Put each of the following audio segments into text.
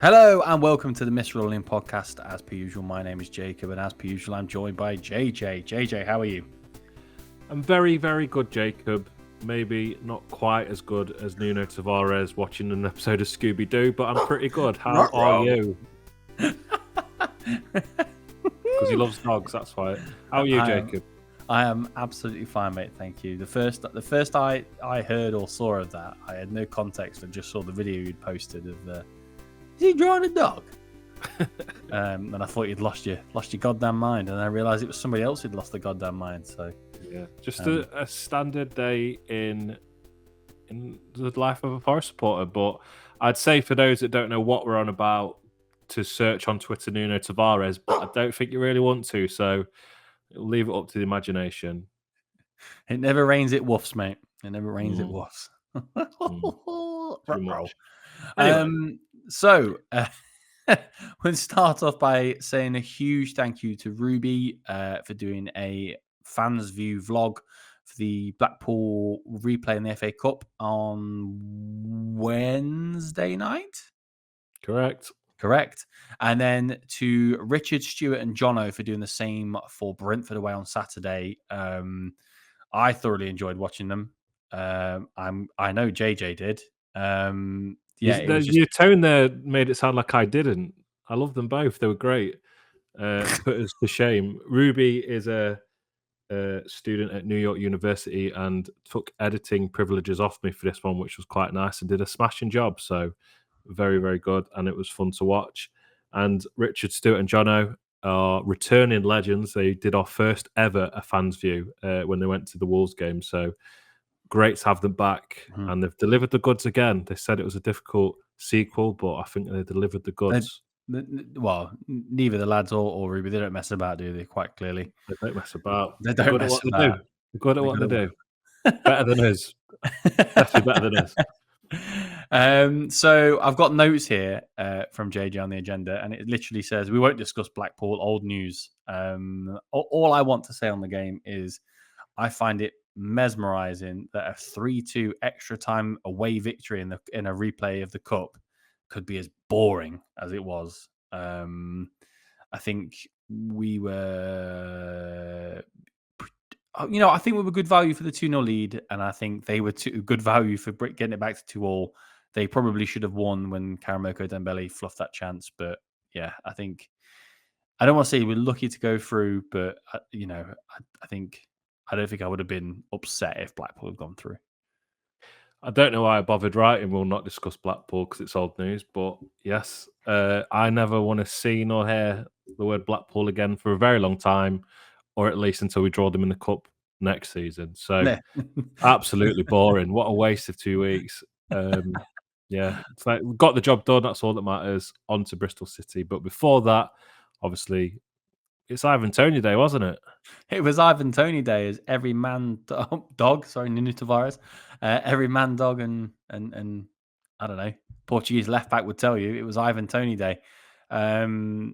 Hello and welcome to the Miss Rolling podcast. As per usual, my name is Jacob, and as per usual, I'm joined by JJ. JJ, how are you? I'm very, very good, Jacob. Maybe not quite as good as Nuno Tavares watching an episode of Scooby-Doo, but I'm pretty good. How are you? Because he loves dogs, that's why. How are you, Jacob? I am absolutely fine, mate. Thank you. The first I heard or saw of that, I had no context. I just saw the video you'd posted of is he drawing a dog? And I thought you'd lost your goddamn mind, and I realised it was somebody else who'd lost the goddamn mind. So yeah, just a standard day in the life of a Forest supporter. But I'd say for those that don't know what we're on about, to search on Twitter Nuno Tavares, but I don't think you really want to. So leave it up to the imagination. It never rains, it woofs, mate. It never rains, it woofs. Too much. Anyway. We'll start off by saying a huge thank you to Ruby for doing a fans view vlog for the Blackpool replay in the FA Cup on Wednesday night. Correct. And then to Richard, Stewart, and Jono for doing the same for Brentford away on Saturday. I thoroughly enjoyed watching them. I know JJ did. Your tone there made it sound like I didn't. I love them both. They were great. Put us to shame. Ruby is a student at New York University and took editing privileges off me for this one, which was quite nice, and did a smashing job. So very, very good, and it was fun to watch. And Richard, Stewart, and Jono are returning legends. They did our first ever a fans view when they went to the Wolves game. So great to have them back, and they've delivered the goods again. They said it was a difficult sequel, but I think they delivered the goods. Well, neither the lads or Ruby, they don't mess about, do they? Quite clearly. They don't mess about. They don't mess about. They're good at what they do. Better than us. Definitely better than us. So I've got notes here from JJ on the agenda, and it literally says we won't discuss Blackpool, old news. All I want to say on the game is I find it mesmerizing that a 3-2 extra time away victory in a replay of the cup could be as boring as it was. I think we were, I think we were good value for the 2-0 lead, and I think they were good value for getting it back to 2-2. They probably should have won when Karamoko Dembele fluffed that chance, but yeah, I think I don't want to say we're lucky to go through, but I don't think I would have been upset if Blackpool had gone through. I don't know why I bothered writing. We'll not discuss Blackpool because it's old news. But yes, I never want to see nor hear the word Blackpool again for a very long time, or at least until we draw them in the cup next season. So absolutely boring. What a waste of 2 weeks. Yeah, it's like we got the job done. That's all that matters. On to Bristol City. But before that, obviously, it's Ivan Toney Day, wasn't it? It was Ivan Toney Day, as every man dog. Sorry, Nuno Tavares. Every man dog and I don't know, Portuguese left back would tell you it was Ivan Toney Day. I've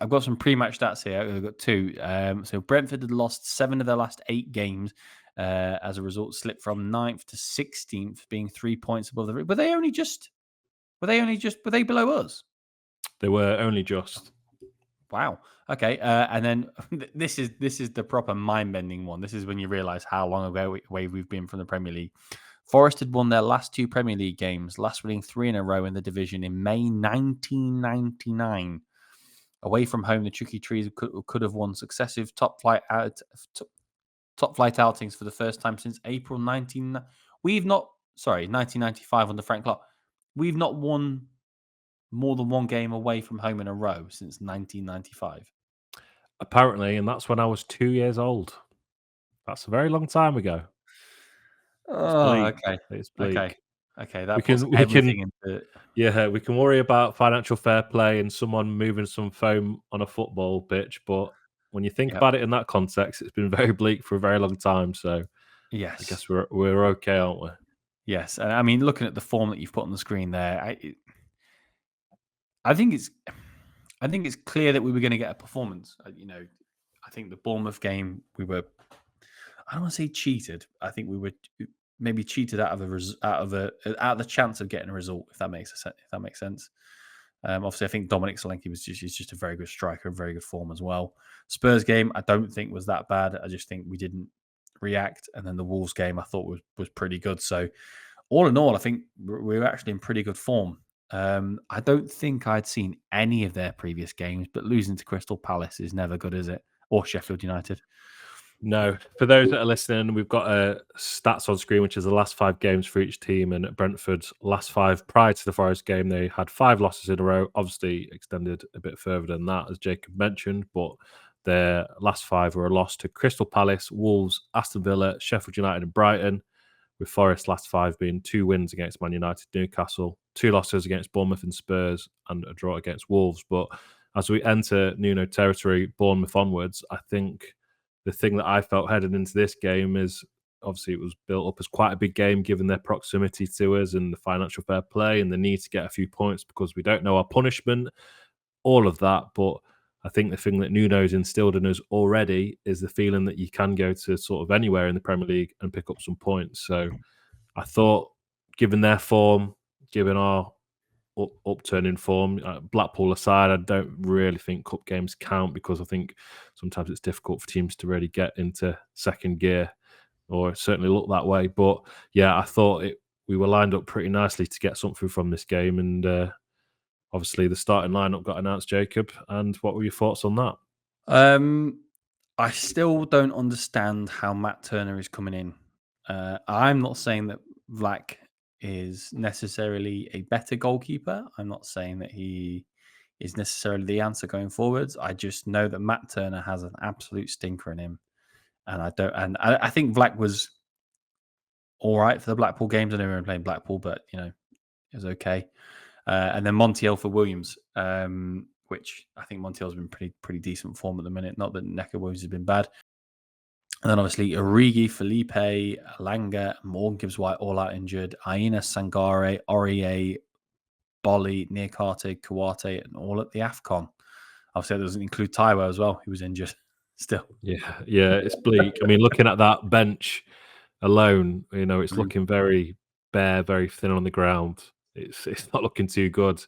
got some pre-match stats here. I've got two. So Brentford had lost 7 of their last 8 games. As a result, slipped from 9th to 16th, being 3 points above the. Were they below us? They were only just. Wow. Okay. And then this is the proper mind-bending one. This is when you realise how long away we've been from the Premier League. Forest had won their last 2 Premier League games, last winning 3 in a row in the division in May 1999. Away from home, the Tricky Trees could have won successive top flight outings for the first time since April 1995 under Frank Clark. We've not won more than 1 game away from home in a row since 1995. Apparently, and that's when I was 2 years old. That's a very long time ago. Okay. It's bleak. Okay. That puts everything into. Yeah, we can worry about financial fair play and someone moving some foam on a football pitch, but when you think about it in that context, it's been very bleak for a very long time. So, yes, I guess we're okay, aren't we? Yes, and I mean, looking at the form that you've put on the screen there, I think it's clear that we were going to get a performance. I think the Bournemouth game, we were, I don't want to say cheated. I think we were maybe cheated out of the chance of getting a result, if that makes sense. Obviously, I think Dominic Solanke was just a very good striker, and very good form as well. Spurs game, I don't think was that bad. I just think we didn't react, and then the Wolves game I thought was pretty good. So all in all, I think we were actually in pretty good form. I don't think I'd seen any of their previous games, but losing to Crystal Palace is never good, is it? Or Sheffield United. No. For those that are listening, we've got stats on screen, which is the last 5 games for each team. And at Brentford's last 5 prior to the Forest game, they had 5 losses in a row. Obviously, extended a bit further than that, as Jacob mentioned. But their last 5 were a loss to Crystal Palace, Wolves, Aston Villa, Sheffield United, and Brighton. With Forest's last 5 being 2 wins against Man United, Newcastle, 2 losses against Bournemouth and Spurs, and a draw against Wolves. But as we enter Nuno territory, Bournemouth onwards, I think the thing that I felt heading into this game is obviously it was built up as quite a big game given their proximity to us and the financial fair play and the need to get a few points because we don't know our punishment, all of that. But I think the thing that Nuno's instilled in us already is the feeling that you can go to sort of anywhere in the Premier League and pick up some points. So I thought, given their form, given our upturning form, Blackpool aside, I don't really think cup games count because I think sometimes it's difficult for teams to really get into second gear, or certainly look that way. But yeah, I thought we were lined up pretty nicely to get something from this game, and obviously the starting lineup got announced, Jacob. And what were your thoughts on that? I still don't understand how Matt Turner is coming in. I'm not saying that Vlac is necessarily a better goalkeeper. I'm not saying that he is necessarily the answer going forwards. I just know that Matt Turner has an absolute stinker in him, and I think Vlac was all right for the Blackpool games. I know we were playing Blackpool, but it was okay. And then Montiel for Williams, which I think Montiel's been pretty decent form at the minute. Not that Neco Williams has been bad. And then obviously Origi, Felipe, Langa, Morgan Gibbs-White all out injured. Aina, Sangare, Aurier, Bolly, Niakate, Kawate, and all at the AFCON. Obviously, that doesn't include Taiwo as well, who was injured still. Yeah, it's bleak. I mean, looking at that bench alone, it's looking very bare, very thin on the ground. It's not looking too good.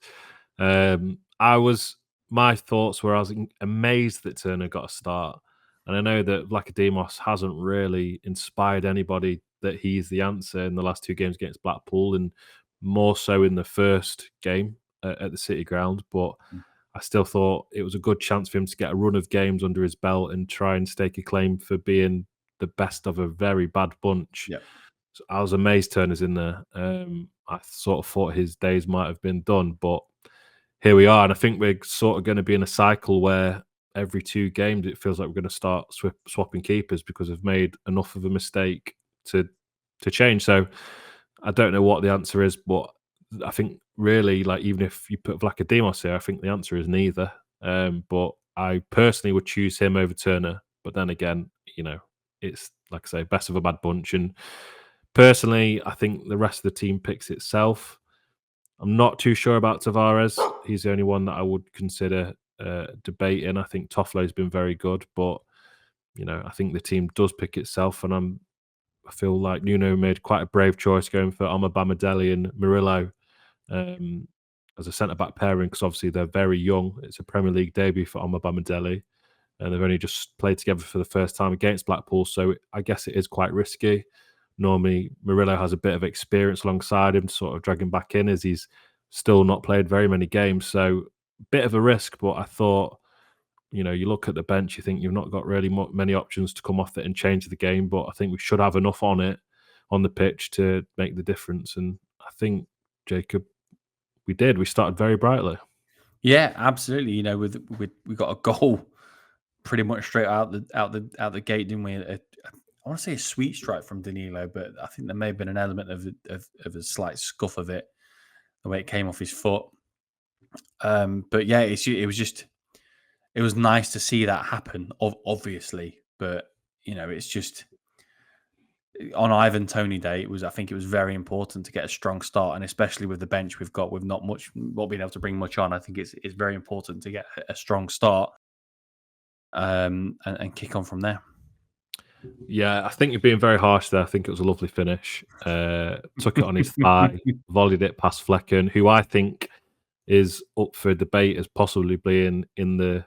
My thoughts were I was amazed that Turner got a start. And I know that Vlachodimos hasn't really inspired anybody that he's the answer in the last 2 games against Blackpool, and more so in the first game at the City ground. But I still thought it was a good chance for him to get a run of games under his belt and try and stake a claim for being the best of a very bad bunch. Yep. So I was amazed Turner's in there. I sort of thought his days might have been done, but here we are. And I think we're sort of going to be in a cycle where every 2 games it feels like we're going to start swapping keepers because we've made enough of a mistake to change. So I don't know what the answer is, but I think really, like, even if you put Vlachodimos here, I think the answer is neither. But I personally would choose him over Turner. But then again, it's like I say, best of a bad bunch. And personally, I think the rest of the team picks itself. I'm not too sure about Tavares. He's the only one that I would consider debating. I think Toffolo's been very good, but I think the team does pick itself, and I feel like Nuno made quite a brave choice going for Omobamidele and Murillo as a centre-back pairing, because obviously they're very young. It's a Premier League debut for Omobamidele, and they've only just played together for the first time against Blackpool, so I guess it is quite risky. Normally, Murillo has a bit of experience alongside him to sort of drag him back in, as he's still not played very many games, so bit of a risk. But I thought, you look at the bench, you think you've not got really many options to come off it and change the game, but I think we should have enough on the pitch to make the difference. And I think, Jacob, we did. We started very brightly. Yeah, absolutely. We got a goal pretty much straight out the gate, didn't we? I want to say a sweet strike from Danilo, but I think there may have been an element of a slight scuff of it, the way it came off his foot. But yeah, it was nice to see that happen, obviously. But it's just on Ivan Toney Day. I think it was very important to get a strong start, and especially with the bench we've got, with not being able to bring much on. I think it's very important to get a strong start, and kick on from there. Yeah, I think you're being very harsh there. I think it was a lovely finish. Took it on his thigh, volleyed it past Flecken, who I think is up for debate as possibly being in the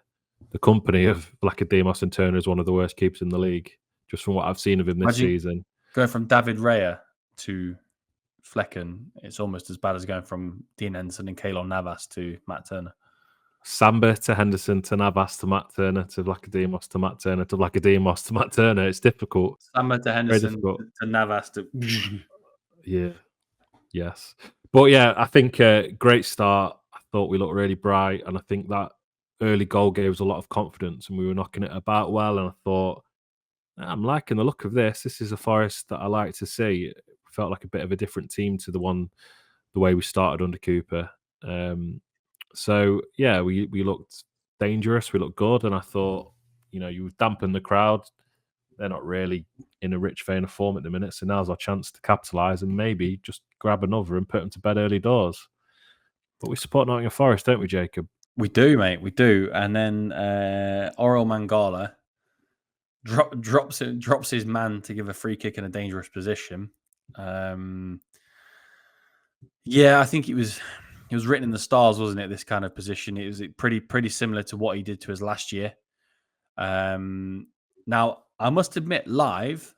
company of Blackademos and Turner as one of the worst keepers in the league, just from what I've seen of him this season. Going from David Raya to Flecken, it's almost as bad as going from Dean Henderson and Keylor Navas to Matt Turner. Samba to Henderson to Navas to Matt Turner to Blackademos to Matt Turner to Blackademos to Matt Turner. It's difficult. Samba to Henderson to Navas to... Yeah. Yes. But yeah, I think great start. I thought we looked really bright, and I think that early goal gave us a lot of confidence, and we were knocking it about well. And I thought, I'm liking the look of this. This is a Forest that I like to see. It felt like a bit of a different team to the way we started under Cooper. So yeah, we looked dangerous. We looked good, and I thought, you dampen the crowd. They're not really in a rich vein of form at the minute, so now's our chance to capitalise and maybe just grab another and put them to bed early doors. But we support Nottingham Forest, don't we, Jacob? We do, mate. We do. And then Oral Mangala drops his man to give a free kick in a dangerous position. Yeah, I think it was written in the stars, wasn't it? This kind of position. It was pretty similar to what he did to us last year. Now, I must admit, live,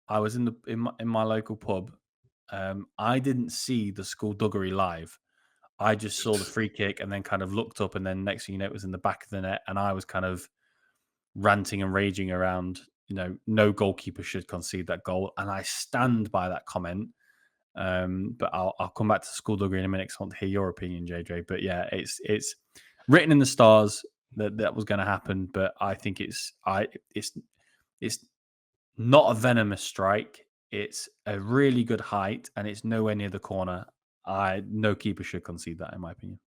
I was in my local pub. I didn't see the skullduggery live. I just saw the free kick and then kind of looked up, and then next thing you know, it was in the back of the net, and I was kind of ranting and raging around. No goalkeeper should concede that goal, and I stand by that comment. But I'll come back to skullduggery in a minute because I want to hear your opinion, JJ. But yeah, it's written in the stars that was going to happen. But I think it's not a venomous strike. It's a really good height, and it's nowhere near the corner. No keeper should concede that, in my opinion.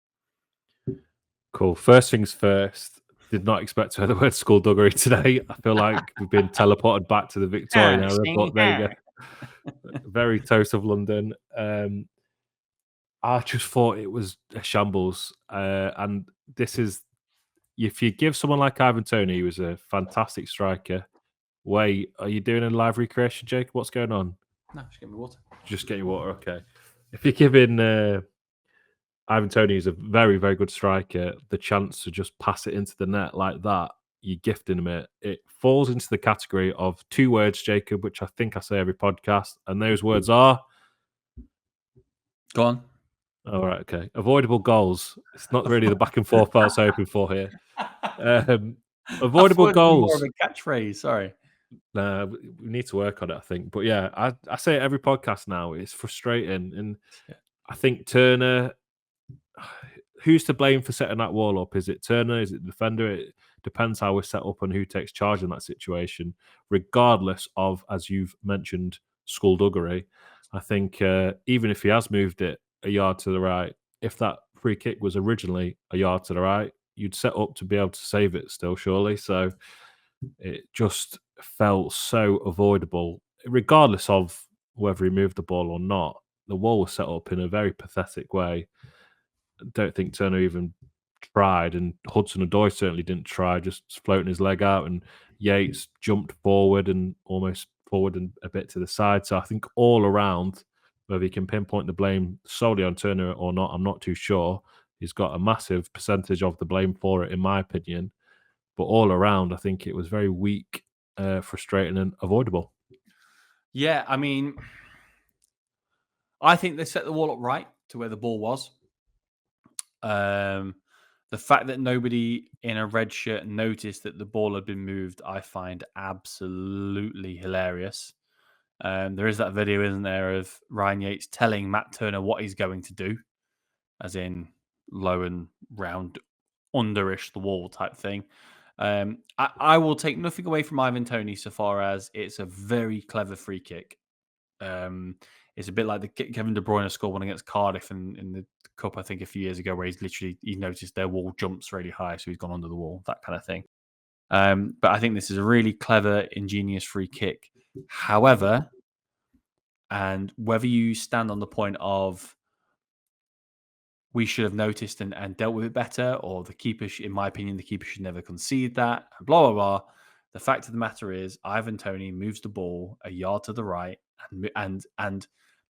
Cool. First things first. Did not expect to hear the word skullduggery today. I feel like we've been teleported back to the Victorian era. But there you go. Very toast of London. I just thought it was a shambles. And this is, if you give someone like Ivan Toney, who was a fantastic striker, wait, are you doing a live recreation, Jake? What's going on? No, just get me water. Just getting water, okay. If you're giving Ivan Toney, who's a very, very good striker, the chance to just pass it into the net like that, you're gifting him it. It falls into the category of two words, Jacob, which I think I say every podcast, and those words are... Go on. All right, okay. Avoidable goals. It's not really the back and forth I was hoping for here. Avoidable goals. More of a catchphrase. Sorry. We need to work on it, I think. But yeah, I say it every podcast now. It's frustrating, and I think Turner. Who's to blame for setting that wall up? Is it Turner? Is it the defender? It depends how we're set up and who takes charge in that situation. Regardless of, as you've mentioned, skullduggery, I think even if he has moved it a yard to the right, if that free kick was originally a yard to the right, you'd set up to be able to save it still, surely. So it just felt so avoidable, regardless of whether he moved the ball or not. The wall was set up in a very pathetic way. I don't think Turner even tried, and Hudson-Odoi certainly didn't try, just floating his leg out, and Yates jumped forward and almost forward and a bit to the side. So I think all around, whether he can pinpoint the blame solely on Turner or not, I'm not too sure. He's got a massive percentage of the blame for it, in my opinion. But all around, I think it was very weak, frustrating and avoidable. Yeah, I mean, I think they set the wall up right to where the ball was. The fact that nobody in a red shirt noticed that the ball had been moved, I find absolutely hilarious. There is that video, isn't there, of Ryan Yates telling Matt Turner what he's going to do, as in low and round, underish the wall type thing. I will take nothing away from Ivan Toney so far as it's a very clever free kick. It's a bit like the Kevin De Bruyne scored one against Cardiff in the Cup, I think, a few years ago, where he noticed their wall jumps really high, so he's gone under the wall, that kind of thing. But I think this is a really clever, ingenious free kick. However, and whether you stand on the point of we should have noticed and dealt with it better, or the keeper, in my opinion, the keeper should never concede that, blah, blah, blah. The fact of the matter is, Ivan Toney moves the ball a yard to the right, and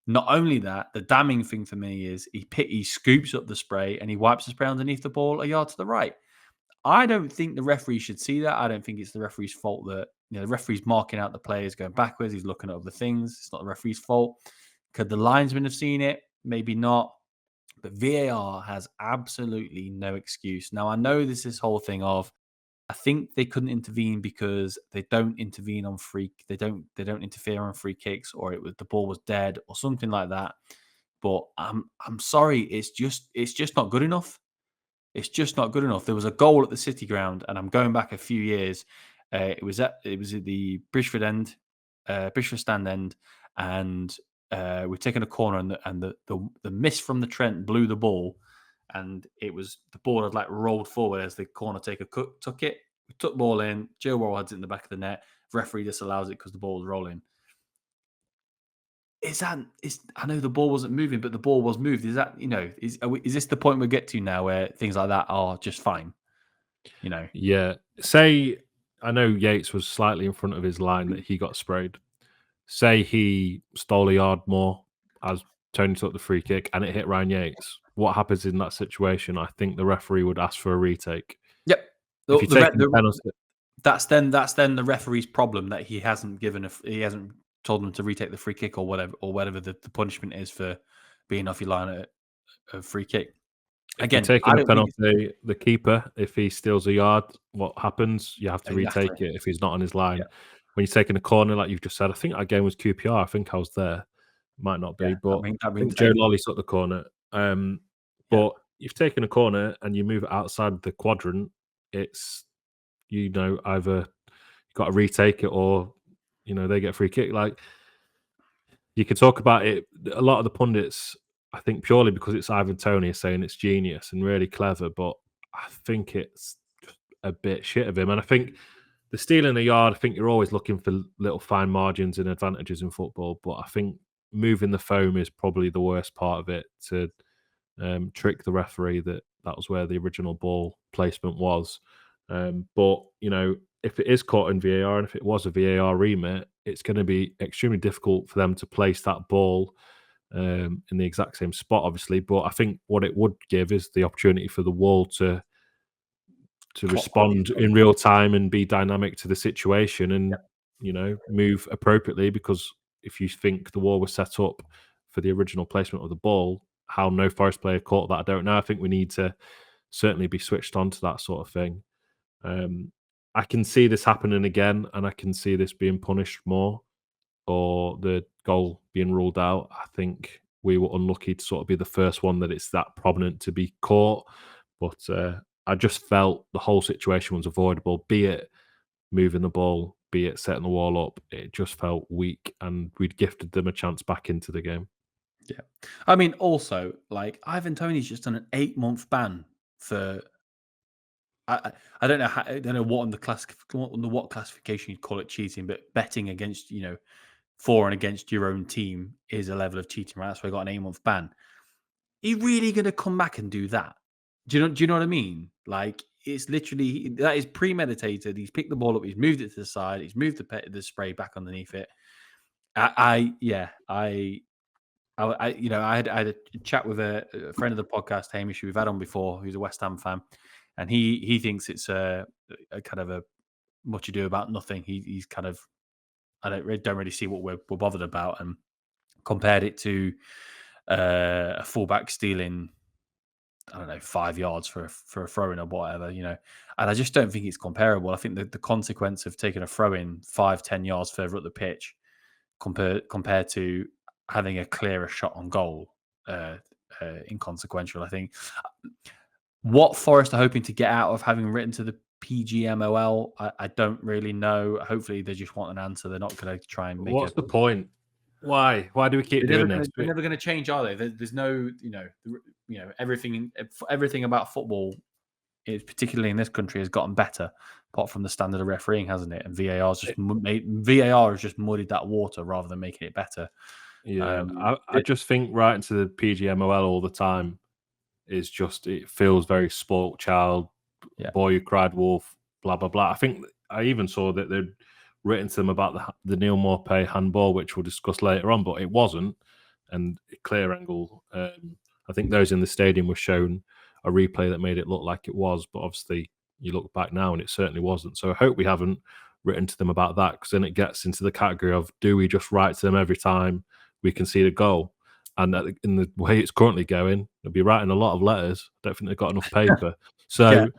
not only that, the damning thing for me is he scoops up the spray and he wipes the spray underneath the ball a yard to the right. I don't think the referee should see that. I don't think it's the referee's fault that the referee's marking out the players going backwards. He's looking at other things. It's not the referee's fault. Could the linesman have seen it? Maybe not. But VAR has absolutely no excuse. Now, I know there's this whole thing of, I think they couldn't intervene because they don't intervene on they don't interfere on free kicks, or the ball was dead or something like that. But I'm sorry, it's just not good enough. It's just not good enough. There was a goal at the City ground, and I'm going back a few years. It was at the Bristol stand end, and we've taken a corner, and the miss from the Trent blew the ball, and the ball had like rolled forward as the corner taker took it. We took the ball in. Joe Worrell had it in the back of the net. Referee disallows it because the ball was rolling. I know the ball wasn't moving, but the ball was moved. Is that, is this the point we get to now where things like that are just fine? Yeah. Say, I know Yates was slightly in front of his line that he got sprayed. Say he stole a yard more as Toney took the free kick and it hit Ryan Yates. What happens in that situation? I think the referee would ask for a retake. Yep. If you take the penalty, that's then the referee's problem that he hasn't told them to retake the free kick or whatever the punishment is for being off your line at a free kick. Again, taking a penalty, the keeper, if he steals a yard, what happens? You have to retake it if he's not on his line. Yeah. When you're taking a corner, like you've just said, I think that game was QPR. I think I was there. Might not be, but I think Joe Lolly took the corner. But you've taken a corner and you move it outside the quadrant, it's, either you've got to retake it or, they get a free kick. Like, you could talk about it. A lot of the pundits, I think purely because it's Ivan Toney, are saying it's genius and really clever, but I think it's a bit shit of him. And I think the stealing a yard, I think you're always looking for little fine margins and advantages in football, but I think moving the foam is probably the worst part of it, to trick the referee that was where the original ball placement was. But, if it is caught in VAR and if it was a VAR remit, it's going to be extremely difficult for them to place that ball in the exact same spot, obviously. But I think what it would give is the opportunity for the wall to respond in real time and be dynamic to the situation and, move appropriately. Because if you think the wall was set up for the original placement of the ball, how no Forest player caught that, I don't know. I think we need to certainly be switched on to that sort of thing. I can see this happening again, and I can see this being punished more, or the goal being ruled out. I think we were unlucky to sort of be the first one that it's that prominent to be caught. But I just felt the whole situation was avoidable, be it moving the ball, be it setting the wall up. It just felt weak, and we'd gifted them a chance back into the game. Yeah. I mean, also, like, Ivan Toney's just done an 8-month ban for... I don't know what what classification you'd call it cheating, but betting against, for and against your own team is a level of cheating, right? That's why I got an 8-month ban. Are you really going to come back and do that? Do you know what I mean? Like, it's literally, that is premeditated. He's picked the ball up, he's moved it to the side, he's moved the spray back underneath it. I had a chat with a friend of the podcast, Hamish, who we've had on before, who's a West Ham fan, and he thinks it's a kind of a much ado about nothing. He's kind of, I don't really see what we're bothered about, and compared it to a fullback stealing, I don't know, 5 yards for a throw in or whatever, and I just don't think it's comparable. I think the consequence of taking a throw in 5-10 yards further up the pitch compared to having a clearer shot on goal, inconsequential. I think what Forest are hoping to get out of having written to the PGMOL, I don't really know. Hopefully they just want an answer. They're not going to try and make What's the point? Why do we keep doing this? They're never going to change, are they? There's no, everything about football, particularly in this country, has gotten better, apart from the standard of refereeing, hasn't it? And VAR has just muddied that water rather than making it better. Yeah, I just think writing to the PGMOL all the time is just, it feels very spoilt child, boy who cried wolf, blah blah blah. I think I even saw that they'd written to them about the Neil Maupay handball, which we'll discuss later on, but it wasn't. And a clear angle. I think those in the stadium were shown a replay that made it look like it was, but obviously you look back now and it certainly wasn't. So I hope we haven't written to them about that, because then it gets into the category of, do we just write to them every time we concede a goal? And in the way it's currently going, they'll be writing a lot of letters. I don't think they've got enough paper. So,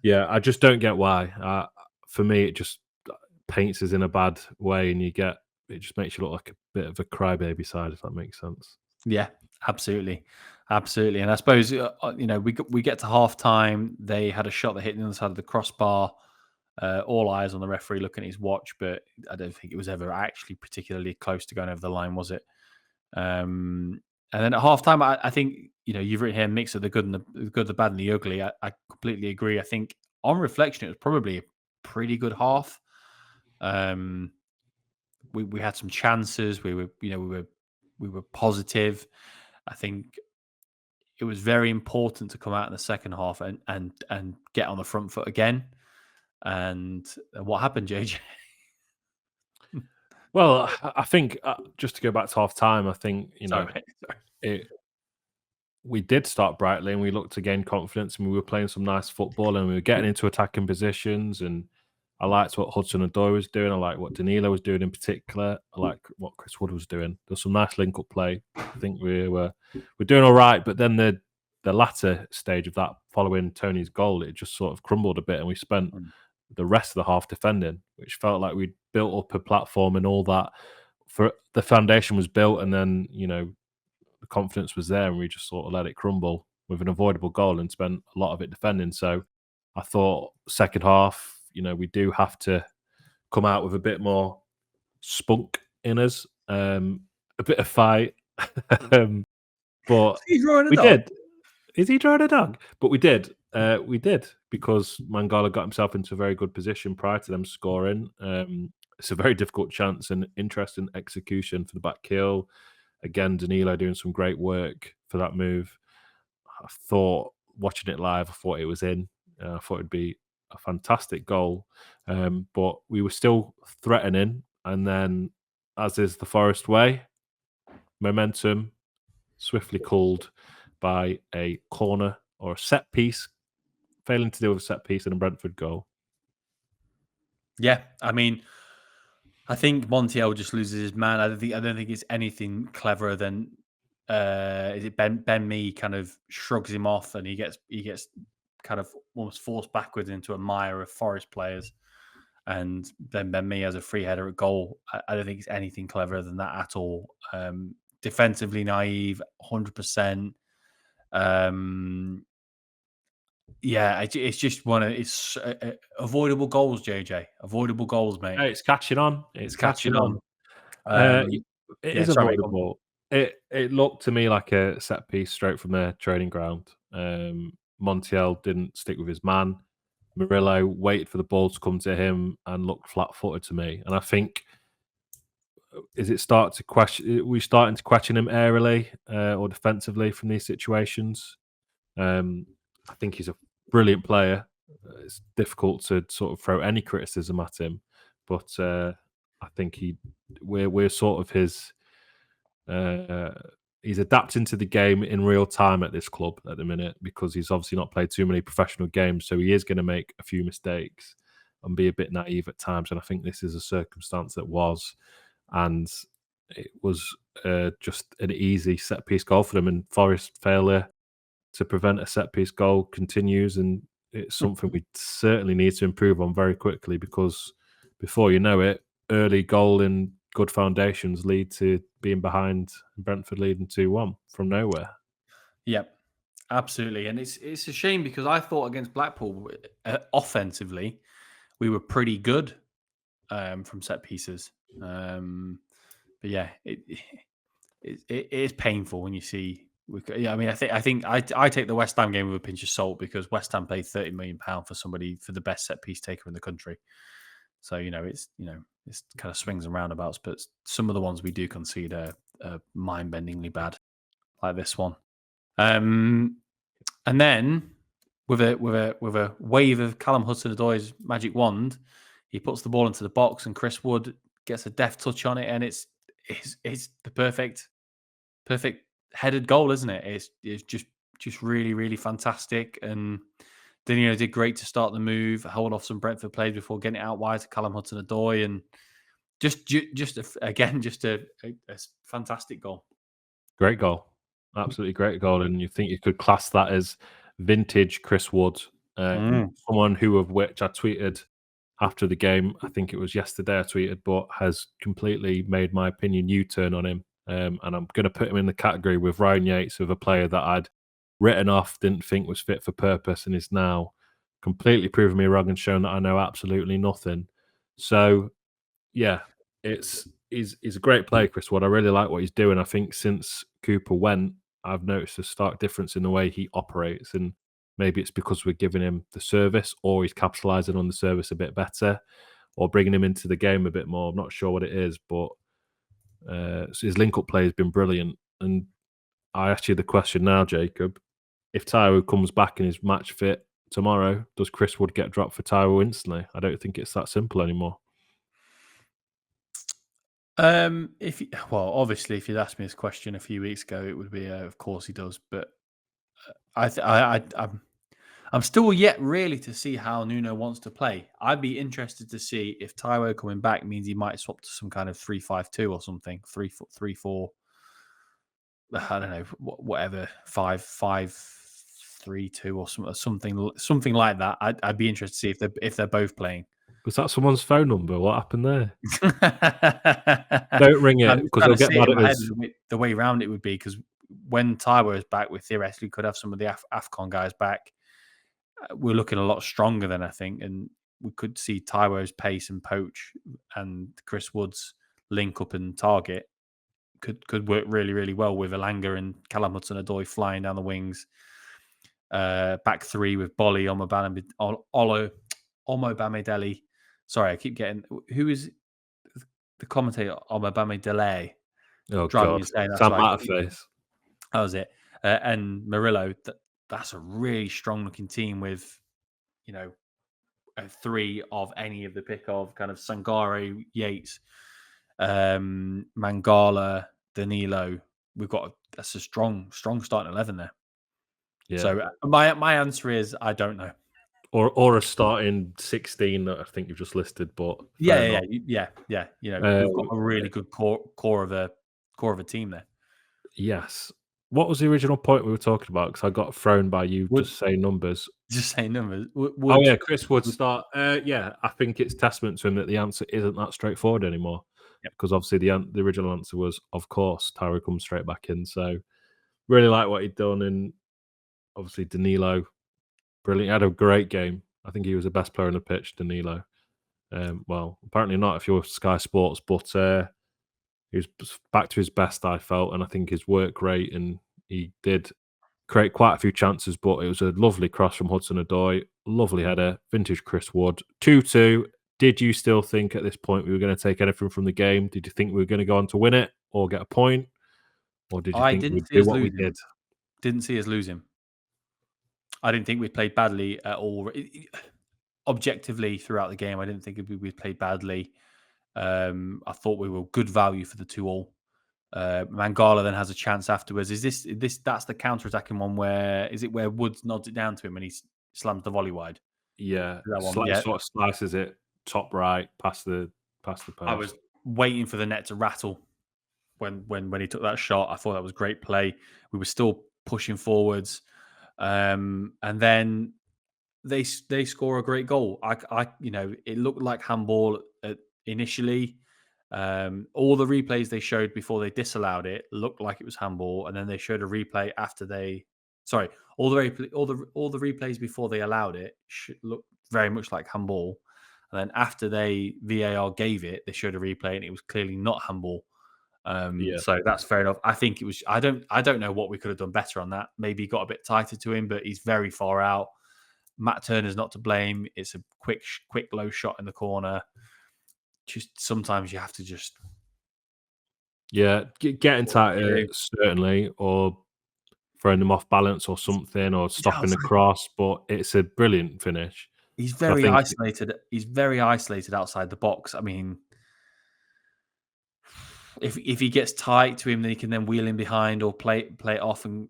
yeah, I just don't get why. For me, it just paints us in a bad way, and it just makes you look like a bit of a crybaby side, if that makes sense. Yeah, absolutely. Absolutely. And I suppose, we get to half time. They had a shot that hit the other side of the crossbar. All eyes on the referee looking at his watch, but I don't think it was ever actually particularly close to going over the line, was it? And then at halftime, I think, you've written here mix of the good and the bad and the ugly. I completely agree. I think on reflection, it was probably a pretty good half. We had some chances. We were positive. I think it was very important to come out in the second half and get on the front foot again. And what happened, JJ? Well, I think just to go back to half time, I think we did start brightly and we looked to gain confidence, and we were playing some nice football and we were getting into attacking positions. And I liked what Hudson-Odoi was doing. I liked what Danilo was doing in particular. I liked what Chris Wood was doing. There's some nice link-up play. I think we're doing all right. But then the latter stage of that, following Toney's goal, it just sort of crumbled a bit, and we spent the rest of the half defending, which felt like we'd built up a platform and all that. For the foundation was built, and then the confidence was there, and we just sort of let it crumble with an avoidable goal and spent a lot of it defending. So I thought second half, we do have to come out with a bit more spunk in us, a bit of fight. But we did. Is he drawing a dog? But we did. We did, because Mangala got himself into a very good position prior to them scoring. It's a very difficult chance and interesting execution for the back heel. Again, Danilo doing some great work for that move. I thought, watching it live, I thought it was in. I thought it'd be a fantastic goal. But we were still threatening. And then, as is the Forest way, momentum swiftly called by a corner or a set piece, failing to deal with a set piece and a Brentford goal. Yeah, I mean, I think Montiel just loses his man. I don't think it's anything cleverer than is it Ben Mee kind of shrugs him off, and he gets kind of almost forced backwards into a mire of Forest players, and then Ben Mee has a free header at goal. I don't think it's anything cleverer than that at all. Defensively naive, 100%. Yeah, it's just it's avoidable goals, JJ. Avoidable goals, mate. It's catching on. It's catching on. It is avoidable. It looked to me like a set piece straight from their training ground. Montiel didn't stick with his man. Murillo waited for the ball to come to him and looked flat-footed to me. And I think, we starting to question him aerially or defensively from these situations. I think he's a brilliant player. It's difficult to sort of throw any criticism at him, but I think we're sort of his. He's adapting to the game in real time at this club at the minute, because he's obviously not played too many professional games, so he is going to make a few mistakes and be a bit naive at times. And I think this is a circumstance that was, and it was just an easy set piece goal for them. And Forest failure to prevent a set piece goal continues, and it's something we certainly need to improve on very quickly, because before you know it, early goal and good foundations lead to being behind, Brentford leading 2-1 from nowhere. Yep, absolutely. And it's a shame, because I thought against Blackpool, offensively, we were pretty good from set pieces. But yeah, it is painful when you see. I mean, I think I take the West Ham game with a pinch of salt, because West Ham paid £30 million for the best set piece taker in the country. So it's kind of swings and roundabouts, but some of the ones we do concede are mind-bendingly bad, like this one. And then with a wave of Callum Hudson-Odoi's magic wand, He puts the ball into the box, and Chris Wood gets a deft touch on it, and it's the perfect headed goal, isn't it? It's just really, really fantastic. And Danilo did great to start the move, hold off some Brentford plays before getting it out wide to Callum Hudson-Odoi, and just a fantastic goal. Great goal, absolutely great goal. And you think you could class that as vintage Chris Wood, someone who of which I tweeted after the game. I think it was yesterday I tweeted, but has completely made my opinion U-turn on him. And I'm going to put him in the category with Ryan Yates, of a player that I'd written off, didn't think was fit for purpose, and is now completely proven me wrong and shown that I know absolutely nothing. So, yeah, he's a great player, Chris Wood. I really like what he's doing. I think since Cooper went, I've noticed a stark difference in the way he operates, and maybe it's because we're giving him the service, or he's capitalising on the service a bit better, or bringing him into the game a bit more. I'm not sure what it is, but so his link-up play has been brilliant. And I ask you the question now, Jacob. If Taiwo comes back and is match fit tomorrow, does Chris Wood get dropped for Taiwo instantly? I don't think it's that simple anymore. Obviously, if you'd asked me this question a few weeks ago, it would be, of course he does. But I'm still yet really to see how Nuno wants to play. I'd be interested to see if Taiwo coming back means he might swap to some kind of 3-5-2 or something, 3-4. I don't know, whatever, 5-5-3-2 or something like that. I'd be interested to see if they're both playing. Was that someone's phone number? What happened there? Don't ring it, because they'll get mad at us. The way around it would be, because when Taiwo is back, we theoretically could have some of the AFCON guys back. We're looking a lot stronger than I think, and we could see Taiwo's pace and poach and Chris Wood's link up and target could work really, really well with Elanga and Callum Hudson-Odoi flying down the wings. Back three with Bolly, Omobamidele. Sorry, I keep getting... Who is the commentator? Omobamidele. Oh, God. Sam Matterface. That was it. And Murillo. That's a really strong-looking team with, three of any of the pick of kind of Sangare, Yates, Mangala, Danilo. That's a strong starting 11 there. Yeah. So my answer is I don't know. Or a starting 16 that I think you've just listed, but yeah. We've got a really good core of a team there. Yes. What was the original point we were talking about? Because I got thrown by you just saying numbers. Just saying numbers. Chris Wood start. I think it's testament to him that the answer isn't that straightforward anymore. Yep. Because obviously the original answer was, of course, Taiwo comes straight back in. So really like what he'd done, and obviously Danilo, brilliant. He had a great game. I think he was the best player on the pitch, Danilo. Well, apparently not if you're Sky Sports, but he was back to his best, I felt, and I think his work rate, and he did create quite a few chances, but it was a lovely cross from Hudson-Odoi, lovely header, vintage Chris Wood. 2-2. Did you still think at this point we were going to take anything from the game? Did you think we were going to go on to win it or get a point? Or did you think we'd do what we did? Didn't see us losing. I didn't think we played badly at all. Objectively, throughout the game, I didn't think we played badly. I thought we were good value for the 2-2. Mangala then has a chance afterwards. Is this that's the counter-attacking one where Woods nods it down to him and he slams the volley wide? Yeah, sort of slices it top right past the post. I was waiting for the net to rattle when he took that shot. I thought that was great play. We were still pushing forwards, and then they score a great goal. It looked like handball initially. All the replays they showed before they disallowed it looked like it was handball, and then they showed a replay after all the replays before they allowed it looked very much like handball, and then after VAR gave it, they showed a replay and it was clearly not handball. So that's fair enough. I think it was. I don't know what we could have done better on that. Maybe got a bit tighter to him, but he's very far out. Matt Turner's not to blame. It's a quick low shot in the corner. Just sometimes you have to just getting tighter certainly, or throwing them off balance or something, or stopping the cross. But it's a brilliant finish. He's very isolated. He's very isolated outside the box. I mean, if he gets tight to him, then he can then wheel in behind or play it off and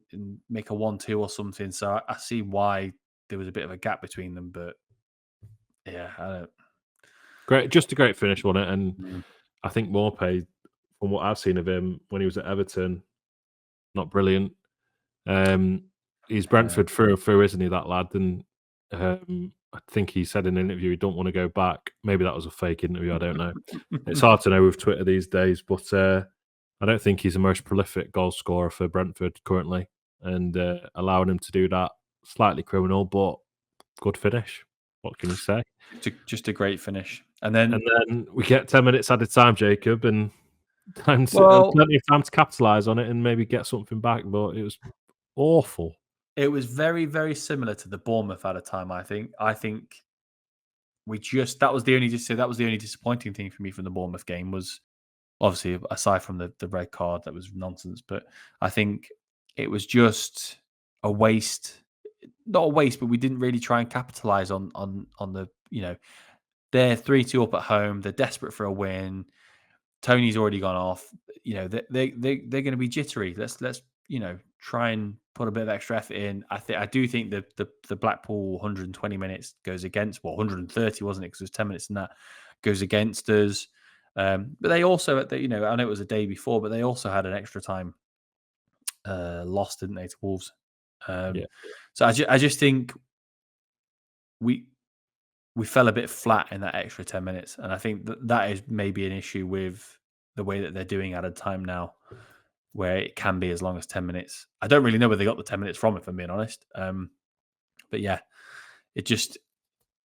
make a 1-2 or something. So I see why there was a bit of a gap between them. But yeah, I don't. Great, just a great finish on it, and I think Morpay, from what I've seen of him when he was at Everton, not brilliant. He's Brentford through, isn't he, that lad? And I think he said in an interview he don't want to go back. Maybe that was a fake interview. I don't know. It's hard to know with Twitter these days, but I don't think he's the most prolific goal scorer for Brentford currently. And allowing him to do that, slightly criminal, but good finish. What can you say? Just a great finish. And then we get 10 minutes added time, Jacob, and plenty of time to capitalise on it and maybe get something back. But it was awful. It was very, very similar to the Bournemouth added time. I think that was the only disappointing thing for me from the Bournemouth game was obviously aside from the red card that was nonsense. But I think it was just a waste. Not a waste, but we didn't really try and capitalise on the, they're 3-2 up at home. They're desperate for a win. Toney's already gone off. They're going to be jittery. Let's try and put a bit of extra effort in. I do think that the Blackpool 120 minutes goes against 130 wasn't it? Because it was 10 minutes and that goes against us. But they also, I know it was a day before, but they also had an extra time loss, didn't they, to Wolves? So I just think we fell a bit flat in that extra 10 minutes. And I think that is maybe an issue with the way that they're doing added time now, where it can be as long as 10 minutes. I don't really know where they got the 10 minutes from, if I'm being honest. But yeah, it just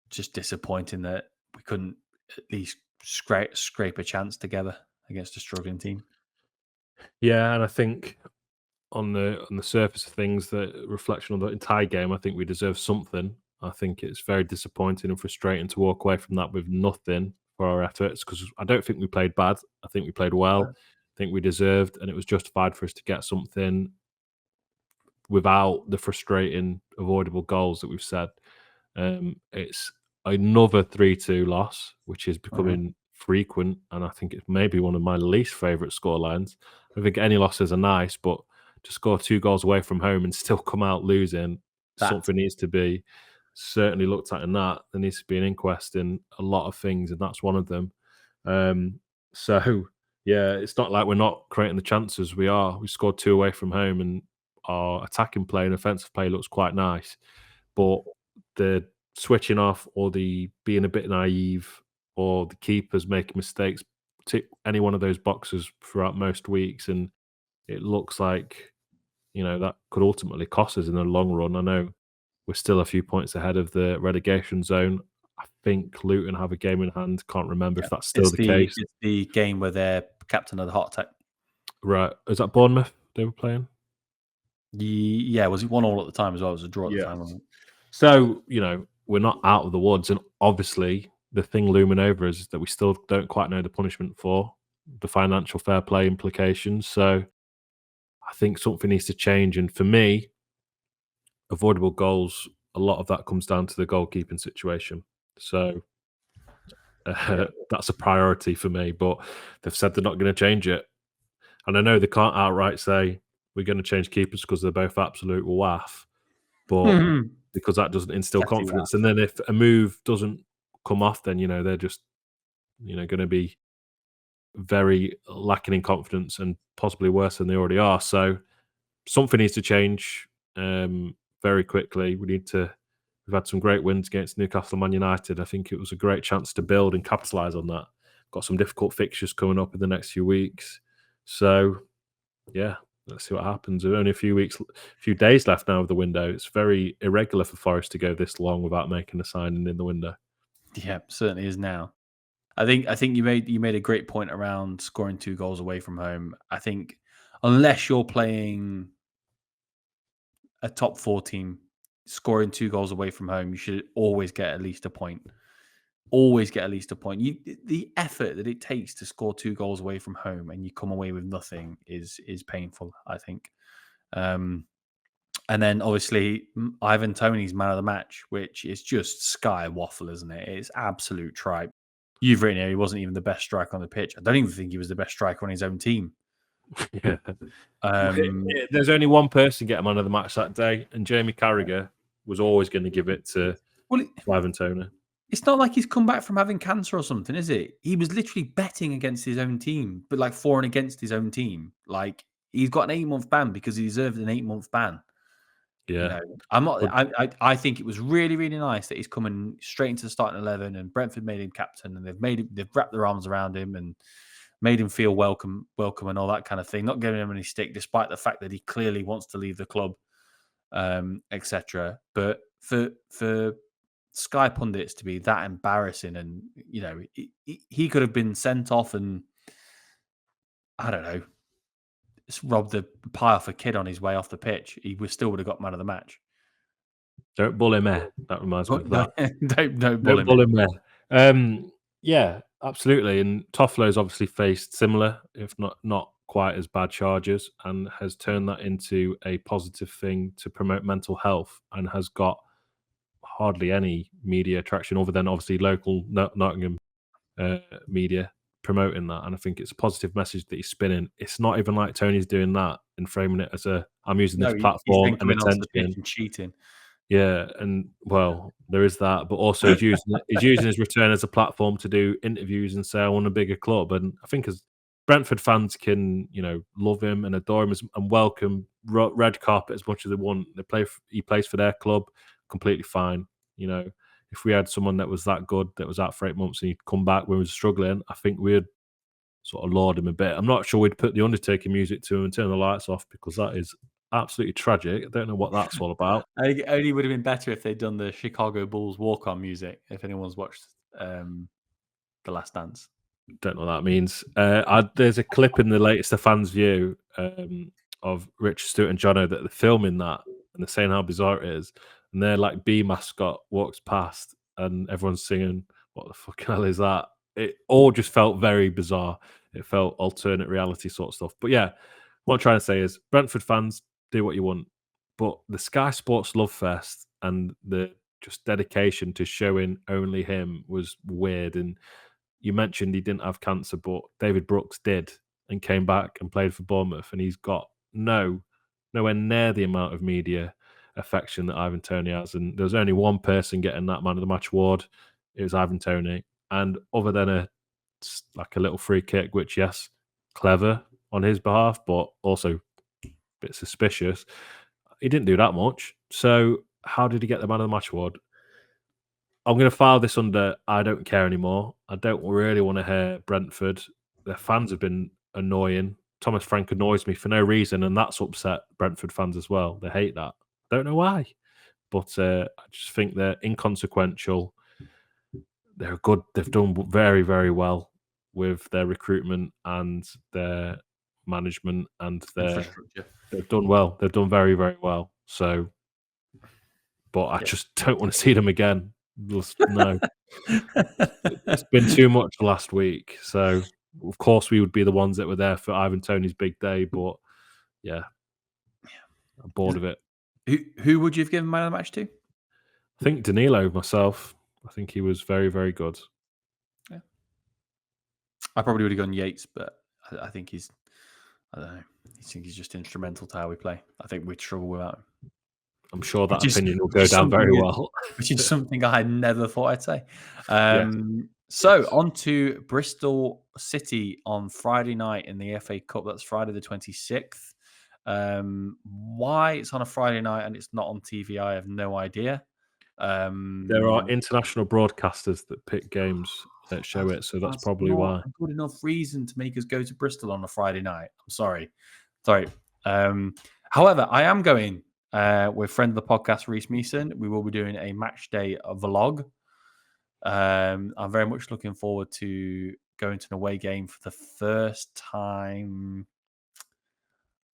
disappointing that we couldn't at least scrape a chance together against a struggling team. Yeah, and I think on the surface of things, the reflection on the entire game, I think we deserve something. I think it's very disappointing and frustrating to walk away from that with nothing for our efforts, because I don't think we played bad. I think we played well. I think we deserved, and it was justified for us to get something without the frustrating, avoidable goals that we've said. It's another 3-2 loss, which is becoming frequent, and I think it's maybe one of my least favourite scorelines. I think any losses are nice, but to score 2 goals away from home and still come out losing, something needs to be certainly looked at in that. There needs to be an inquest in a lot of things, and that's one of them. So, yeah, it's not like we're not creating the chances. We are. We scored 2 away from home, and our attacking play and offensive play looks quite nice. But the switching off or the being a bit naive or the keepers making mistakes tick any one of those boxes throughout most weeks, and it looks like that could ultimately cost us in the long run. I know we're still a few points ahead of the relegation zone. I think Luton have a game in hand. Can't remember if that's still the case. It's the game where they're captain of the heart attack. Right. Is that Bournemouth they were playing? Yeah, was it 1-1 at the time as well? It was a draw at the time, wasn't it? So, we're not out of the woods, and obviously the thing looming over us is that we still don't quite know the punishment for the financial fair play implications. So I think something needs to change, and for me, avoidable goals, a lot of that comes down to the goalkeeping situation. So that's a priority for me, but they've said they're not going to change it. And I know they can't outright say we're going to change keepers because they're both absolute waff, but because that doesn't instill confidence. And then if a move doesn't come off, then, they're just, going to be very lacking in confidence and possibly worse than they already are. So something needs to change very quickly. We've had some great wins against Newcastle and Man United. I think it was a great chance to build and capitalise on that. Got some difficult fixtures coming up in the next few weeks. So, yeah, let's see what happens. There are only a few days left now of the window. It's very irregular for Forest to go this long without making a signing in the window. Yeah, certainly is now. I think you made a great point around scoring 2 goals away from home. I think unless you're playing a top 4 team, scoring 2 goals away from home, you should always get at least a point. Always get at least a point. The effort that it takes to score 2 goals away from home and you come away with nothing is painful, I think. And then obviously Ivan Toney's man of the match, which is just sky waffle, isn't it? It's absolute tripe. You've written here he wasn't even the best striker on the pitch. I don't even think he was the best striker on his own team. Yeah. There's only one person getting man of the match that day, and Jamie Carragher was always going to give it to Ivan Toney. It's not like he's come back from having cancer or something, is it? He was literally betting against his own team, but like for and against his own team. Like he's got an 8-month ban because he deserved an 8-month ban. Yeah, you know, I'm not. I think it was really, really nice that he's coming straight into the starting 11, and Brentford made him captain, and they've wrapped their arms around him and made him feel welcome, and all that kind of thing. Not giving him any stick, despite the fact that he clearly wants to leave the club, etc. But for Sky pundits to be that embarrassing, and he could have been sent off, and I don't know, robbed the pie off a kid on his way off the pitch. He still would have got man of the match. Don't bully me. That reminds me of that. don't bully me. Yeah, absolutely. And Toffolo's obviously faced similar, if not quite as bad charges, and has turned that into a positive thing to promote mental health, and has got hardly any media traction other than obviously local Nottingham media promoting that. And I think it's a positive message that he's spinning. It's not even like Toney's doing that and framing it as I'm using this platform and attention. Cheating. Yeah, and well, there is that, but also he's using his return as a platform to do interviews and say I want a bigger club. And I think as Brentford fans can, love him and adore him and welcome red carpet as much as they want. He plays for their club, completely fine. If we had someone that was that good, that was out for 8 months, and he'd come back when we were struggling, I think we'd sort of laud him a bit. I'm not sure we'd put the Undertaker music to him and turn the lights off, because that is absolutely tragic. I don't know what that's all about. It only would have been better if they'd done the Chicago Bulls walk-on music, if anyone's watched The Last Dance. Don't know what that means. There's a clip in the latest The Fans View of Rich Stewart and Jono that they're filming that, and they're saying how bizarre it is. And their like B mascot walks past, and everyone's singing, "What the fucking hell is that?" It all just felt very bizarre. It felt alternate reality sort of stuff. But yeah, what I'm trying to say is, Brentford fans, do what you want, but the Sky Sports Love Fest and the just dedication to showing only him was weird. And you mentioned he didn't have cancer, but David Brooks did and came back and played for Bournemouth, and he's got nowhere near the amount of media affection that Ivan Toney has. And there's only one person getting that man of the match award. It was Ivan Toney. And other than a little free kick, which, yes, clever on his behalf, but also a bit suspicious, he didn't do that much. So how did he get the man of the match award? I'm going to file this under I don't care anymore. I don't really want to hear Brentford. Their fans have been annoying. Thomas Frank annoys me for no reason, and that's upset Brentford fans as well. They hate that. Don't know why, but I just think they're inconsequential. They're good. They've done very, very well with their recruitment and their management, and they've done well. They've done very, very well. So, but I just don't want to see them again. No, it's been too much last week. So, of course, we would be the ones that were there for Ivan Toney's big day. But yeah, I'm bored of it. Who would you have given man of the match to? I think Danilo, myself. I think he was very, very good. Yeah. I probably would have gone Yates, but I think I don't know. I think he's just instrumental to how we play. I think we'd struggle without him. I'm sure that opinion will go down very well. Which is something I never thought I'd say. So on to Bristol City on Friday night in the FA Cup. That's Friday the 26th. Why it's on a Friday night and it's not on TV, I have no idea. There are international broadcasters that pick games that show it, so that's probably why. A good enough reason to make us go to Bristol on a Friday night. I'm sorry. However, I am going with friend of the podcast, Reese Meeson. We will be doing a match day vlog. I'm very much looking forward to going to an away game for the first time.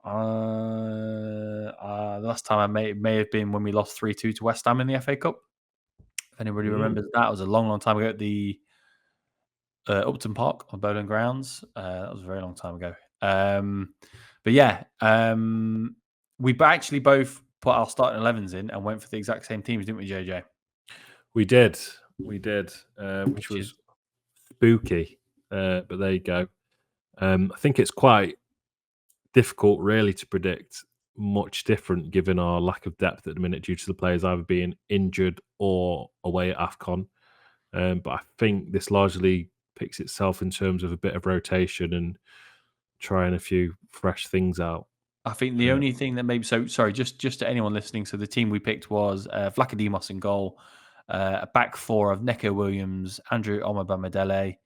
The last time I may have been when we lost 3-2 to West Ham in the FA Cup. If anybody remembers that, it was a long, long time ago at the Upton Park on Bowden Grounds. That was a very long time ago. But yeah, we actually both put our starting 11s in and went for the exact same teams, didn't we, JJ? We did, which was spooky. But there you go. I think it's quite difficult, really, to predict much different given our lack of depth at the minute due to the players either being injured or away at AFCON. But I think this largely picks itself in terms of a bit of rotation and trying a few fresh things out. I think the only thing that maybe just to anyone listening. So the team we picked was Vlachodimos in goal, a back four of Neco Williams, Andrew Omobamidele,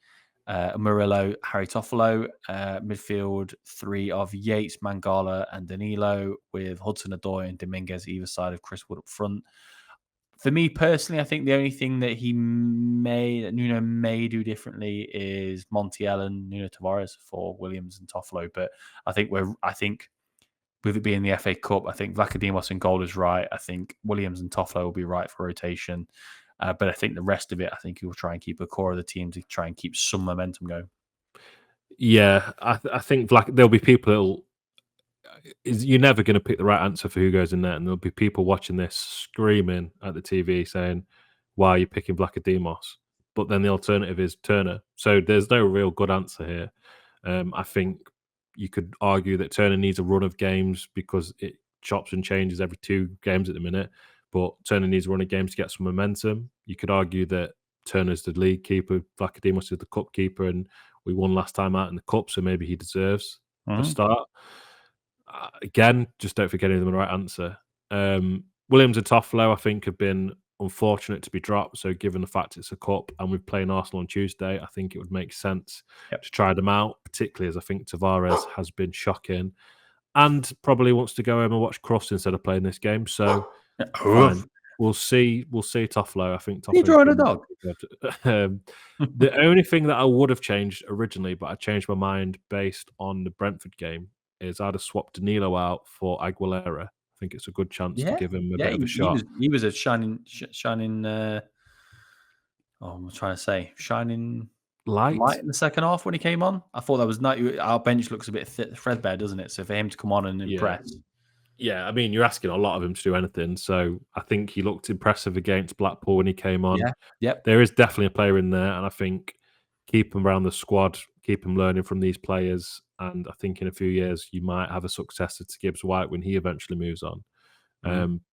Murillo, Harry Toffolo, midfield three of Yates, Mangala, and Danilo, with Hudson-Odoi and Dominguez either side of Chris Wood up front. For me personally, I think the only thing that Nuno may do differently is Montiel and Nuno Tavares for Williams and Toffolo. But I think with it being the FA Cup, I think Vlachodimos in goal is right. I think Williams and Toffolo will be right for rotation. But I think the rest of it, I think he will try and keep a core of the team to try and keep some momentum going. Yeah, I think there'll be people you're never going to pick the right answer for who goes in there, and there'll be people watching this screaming at the TV saying, "Why are you picking Vlachodimos?" But then the alternative is Turner. So there's no real good answer here. I think you could argue that Turner needs a run of games because it chops and changes every 2 games at the minute. But Turner needs a run of games to get some momentum. You could argue that Turner's the league keeper, Vlachodimos is the cup keeper, and we won last time out in the cup, so maybe he deserves the start. Again, just don't think any of them are the right answer. Williams and Toffolo, I think, have been unfortunate to be dropped. So given the fact it's a cup and we're playing Arsenal on Tuesday, I think it would make sense to try them out, particularly as I think Tavares has been shocking and probably wants to go home and watch Crofts instead of playing this game. So fine. We'll see Toffolo. I think Toffolo. You're drawing a dog. The only thing that I would have changed originally, but I changed my mind based on the Brentford game, is I'd have swapped Danilo out for Aguilera. I think it's a good chance to give him a bit of a shot. He was a shining. I'm trying to say shining light in the second half when he came on. I thought that was nice. Our bench looks a bit threadbare, doesn't it? So for him to come on and impress. Yeah, I mean, you're asking a lot of him to do anything. So I think he looked impressive against Blackpool when he came on. There is definitely a player in there, and I think keep him around the squad, keep him learning from these players. And I think in a few years, you might have a successor to Gibbs White when he eventually moves on.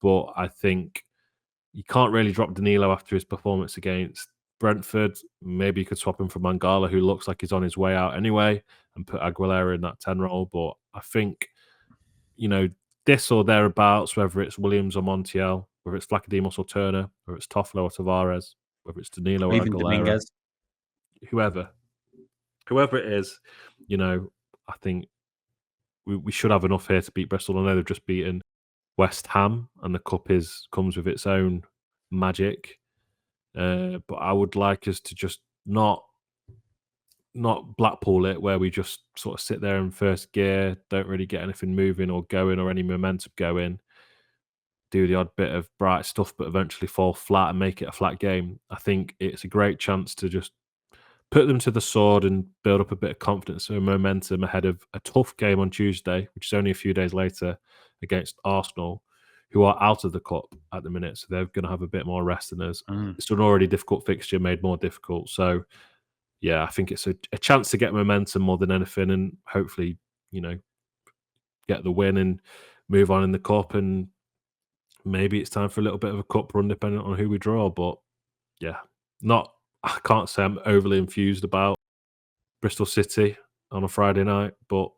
But I think you can't really drop Danilo after his performance against Brentford. Maybe you could swap him for Mangala, who looks like he's on his way out anyway, and put Aguilera in that 10 role. But I think, this or thereabouts, whether it's Williams or Montiel, whether it's Vlachodimos or Turner, whether it's Toffolo or Tavares, whether it's Danilo or even Aguilera, Dominguez. whoever it is, I think we should have enough here to beat Bristol. I know they've just beaten West Ham, and the cup comes with its own magic. But I would like us to just not Blackpool it, where we just sort of sit there in first gear, don't really get anything moving or going or any momentum going, do the odd bit of bright stuff, but eventually fall flat and make it a flat game. I think it's a great chance to just put them to the sword and build up a bit of confidence and momentum ahead of a tough game on Tuesday, which is only a few days later, against Arsenal, who are out of the cup at the minute. So they're going to have a bit more rest than us. It's an already difficult fixture made more difficult. So, yeah, I think it's a chance to get momentum more than anything, and hopefully, get the win and move on in the cup. And maybe it's time for a little bit of a cup run, depending on who we draw. But yeah, I can't say I'm overly enthused about Bristol City on a Friday night, but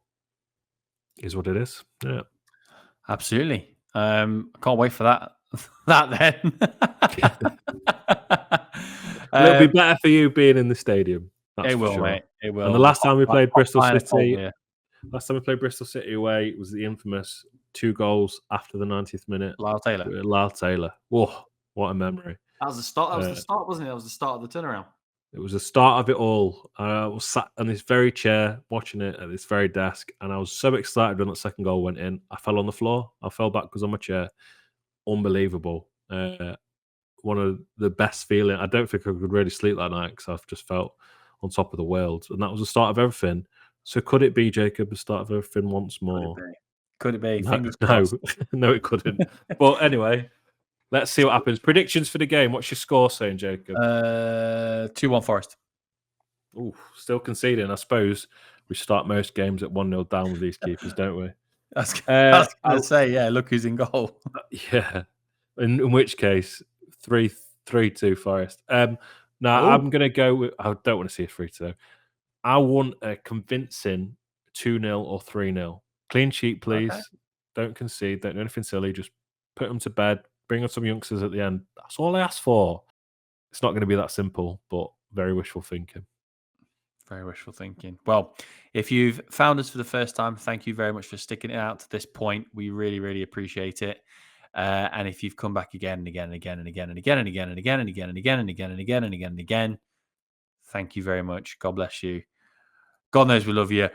is what it is. Yeah, absolutely. I can't wait for that. Then it'll be better for you being in the stadium. It will, mate. It will. And the last time we played Bristol City, away, it was the infamous 2 goals after the 90th minute. Lyle Taylor. Whoa, what a memory! That was the start. That was the start, wasn't it? That was the start of the turnaround. It was the start of it all. I was sat on this very chair watching it at this very desk, and I was so excited when that second goal went in. I fell on the floor. I fell backwards on my chair. Unbelievable. One of the best feeling. I don't think I could really sleep that night because I've just felt on top of the world. And that was the start of everything. So could it be, Jacob, the start of everything once more? Could it be? No, Fingers crossed. no, it couldn't. But anyway, let's see what happens. Predictions for the game. What's your score saying, Jacob? 2-1 Forest. Ooh, still conceding. I suppose we start most games at 1-0 down with these keepers, don't we? I was going to say, yeah, look who's in goal. Yeah. In which case, 3-2 Forest. Now, I'm going to go with... I don't want to see a 3-2. I want a convincing 2-0 or 3-0. Clean sheet, please. Okay. Don't concede. Don't do anything silly. Just put them to bed. Bring on some youngsters at the end. That's all I ask for. It's not going to be that simple, but very wishful thinking. Very wishful thinking. Well, if you've found us for the first time, thank you very much for sticking it out to this point. We really, really appreciate it. And if you've come back again and again and again and again and again and again and again and again and again and again and again and again and again, thank you very much. God bless you. God knows we love you.